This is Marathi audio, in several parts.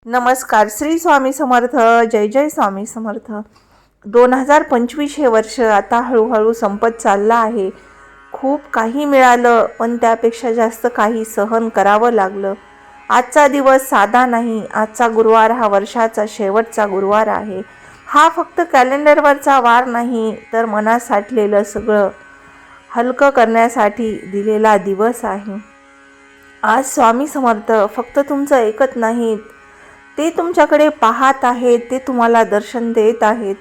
नमस्कार. श्री स्वामी समर्थ. जय जय स्वामी समर्थ. 2025 हे वर्ष आता हळूहळू संपत चाललं आहे. खूप काही मिळालं, पण त्यापेक्षा जास्त काही सहन करावं लागलं. आजचा दिवस साधा नाही. आजचा गुरुवार हा वर्षाचा शेवटचा गुरुवार आहे. हा फक्त कॅलेंडरवरचा वार नाही, तर मनात साठलेलं सगळं हलकं करण्यासाठी दिलेला दिवस आहे. आज स्वामी समर्थ फक्त तुमचं ऐकत नाहीत, ते तुमच्याकडे पाहत आहेत, ते तुम्हाला दर्शन देत आहेत.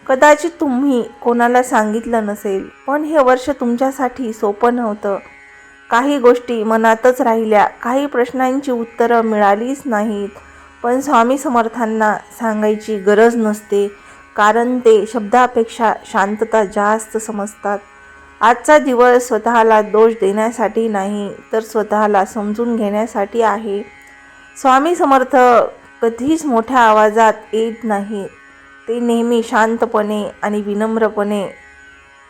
कदाचित तुम्ही कोणाला सांगितलं नसेल, पण हे वर्ष तुमच्यासाठी सोपं नव्हतं. काही गोष्टी मनातच राहिल्या, काही प्रश्नांची उत्तरं मिळालीच नाहीत. पण स्वामी समर्थांना सांगायची गरज नसते, कारण ते शब्दापेक्षा शांतता जास्त समजतात. आजचा दिवस स्वतःला दोष देण्यासाठी नाही, तर स्वतःला समजून घेण्यासाठी आहे. स्वामी समर्थ कधीच मोठ्या आवाजात येत नाहीत. ते नेहमी शांतपणे आणि विनम्रपणे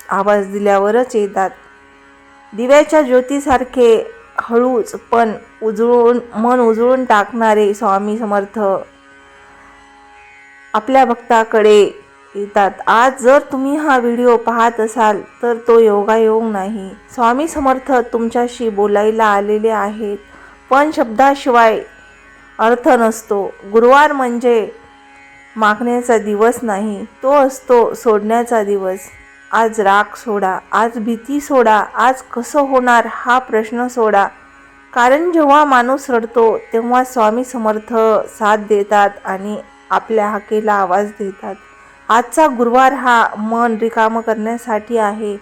आवाज दिल्यावरच येतात. दिव्याच्या ज्योतीसारखे हळूच पण मन उजळून टाकणारे स्वामी समर्थ आपल्या भक्ताकडे येतात. आज जर तुम्ही हा व्हिडिओ पाहत असाल, तर तो योगायोग नाही. स्वामी समर्थ तुमच्याशी बोलायला आलेले आहेत, पण शब्दाशिवाय अर्थ नसतो. गुरुवार म्हणजे मागण्याचा दिवस नाही, तो असतो सोडण्याचा दिवस. आज राग सोडा, आज भीती सोडा, आज कसं होणार हा प्रश्न सोडा. कारण जेव्हा माणूस रडतो, तेव्हा स्वामी समर्थ साथ देतात आणि आपल्या हाकेला आवाज देतात. आजचा गुरुवार हा मन रिकामं करण्यासाठी आहे.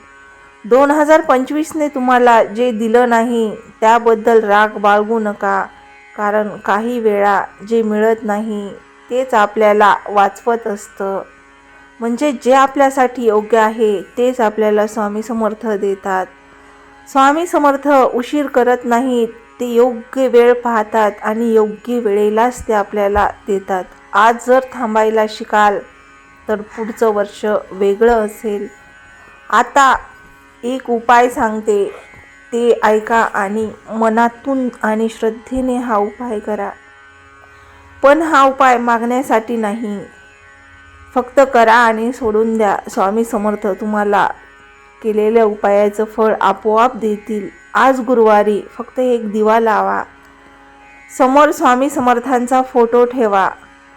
2025ने तुम्हाला जे दिलं नाही, त्याबद्दल राग बाळगू नका. कारण काही वेळा जे मिळत नाही, तेच आपल्याला वाचवत असतं. म्हणजे जे आपल्यासाठी योग्य आहे, तेच आपल्याला स्वामी समर्थ देतात. स्वामी समर्थ उशीर करत नाहीत, ते योग्य वेळ पाहतात आणि योग्य वेळेलाच ते आपल्याला देतात. आज जर थांबायला शिकाल, तर पुढचं वर्ष वेगळं असेल. आता एक उपाय सांगते, ते ऐका आणि मनातून आणि श्रद्धेने हा उपाय करा. पण हा उपाय मागण्यासाठी नाही, फक्त करा आणि सोडून द्या. स्वामी समर्थ तुम्हाला केलेल्या उपायाचं फळ आपोआप देतील. आज गुरुवारी फक्त एक दिवा लावा. समोर स्वामी समर्थांचा फोटो ठेवा.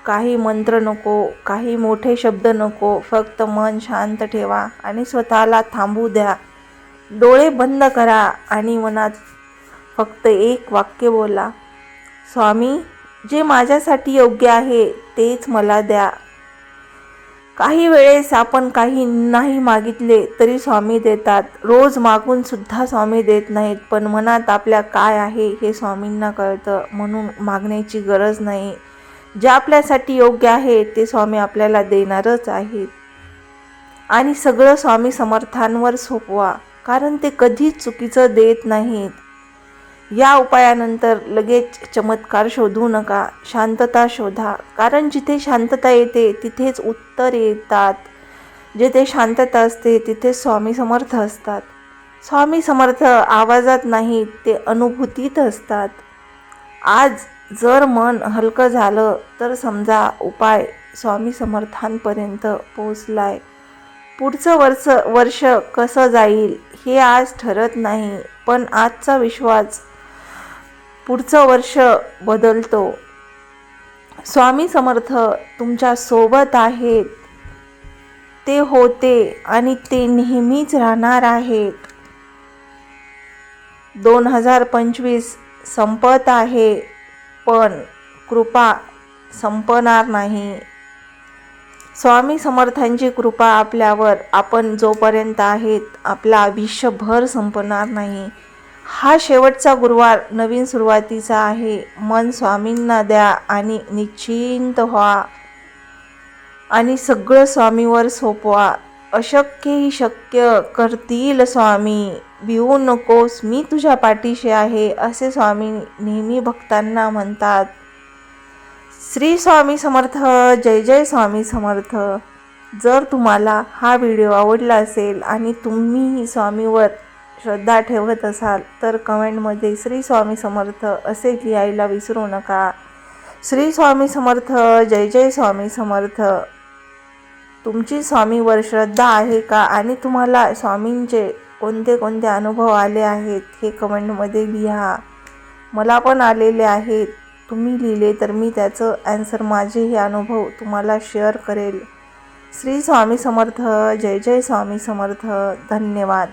काही मंत्र नको, काही मोठे शब्द नको, फक्त मन शांत ठेवा आणि स्वतःला थांबू द्या. डोळे बंद करा आणि मनात फक्त एक वाक्य बोला, स्वामी, जे माझ्यासाठी योग्य आहे तेच मला द्या. काही वेळेस आपण काही नाही मागितले तरी स्वामी देतात. रोज मागून सुद्धा स्वामी देत नाहीत, पण मनात आपल्या काय आहे हे स्वामींना कळतं. म्हणून मागण्याची गरज नाही. जे आपल्यासाठी योग्य आहे ते स्वामी आपल्याला देणारच आहेत. आणि सगळं स्वामी समर्थांवर सोपवा, कारण ते कधीच चुकीचं देत नाहीत. या उपायानंतर लगेच चमत्कार शोधू नका, शांतता शोधा. कारण जिथे शांतता येते तिथेच उत्तर येतात. जिथे शांतता असते तिथे स्वामी समर्थ असतात. स्वामी समर्थ आवाजात नाहीत, ते अनुभूतीत असतात. आज जर मन हलकं झालं, तर समजा उपाय स्वामी समर्थांपर्यंत पोचलाय. पुढचं वर्ष कसं जाईल हे आज ठरत नाही, पण आजचा विश्वास पुढचं वर्ष बदलतो. स्वामी समर्थ तुमच्या सोबत आहेत. ते होते आणि ते नेहमीच राहणार आहेत. 2025 संपत आहे, पण कृपा संपणार नाही. स्वामी समर्थांची कृपा आपल्यावर आपण जोपर्यंत आहेत, आपलं आयुष्यभर संपणार नाही. हा शेवटचा गुरुवार नवीन सुरुवातीचा आहे. मन स्वामींना द्या आणि निश्चिंत व्हा आणि सगळं स्वामीवर सोपवा. अशक्य ही शक्य करतील स्वामी. भिवू नकोस, मी तुझ्या पाठीशी आहे, असे स्वामी नेहमी भक्तांना म्हणतात. श्री स्वामी समर्थ. जय जय स्वामी समर्थ. जर तुम्हाला हा व्हिडिओ आवडला असेल आणि तुम्हीही स्वामीवर श्रद्धा ठेवत असाल, तर कमेंटमध्ये श्री स्वामी समर्थ असे लिहायला विसरू नका. श्री स्वामी समर्थ. जय जय स्वामी समर्थ. तुमची स्वामीवर श्रद्धा आहे का आणि तुम्हाला स्वामींचे कोणते कोणते अनुभव आले आहेत हे कमेंटमध्ये लिहा. मला पण आलेले आहेत. तुम्ही लिहिले तर मी त्याचं ॲन्सर माझे हे अनुभव तुम्हाला शेअर करेल. श्री स्वामी समर्थ. जय जय स्वामी समर्थ. धन्यवाद.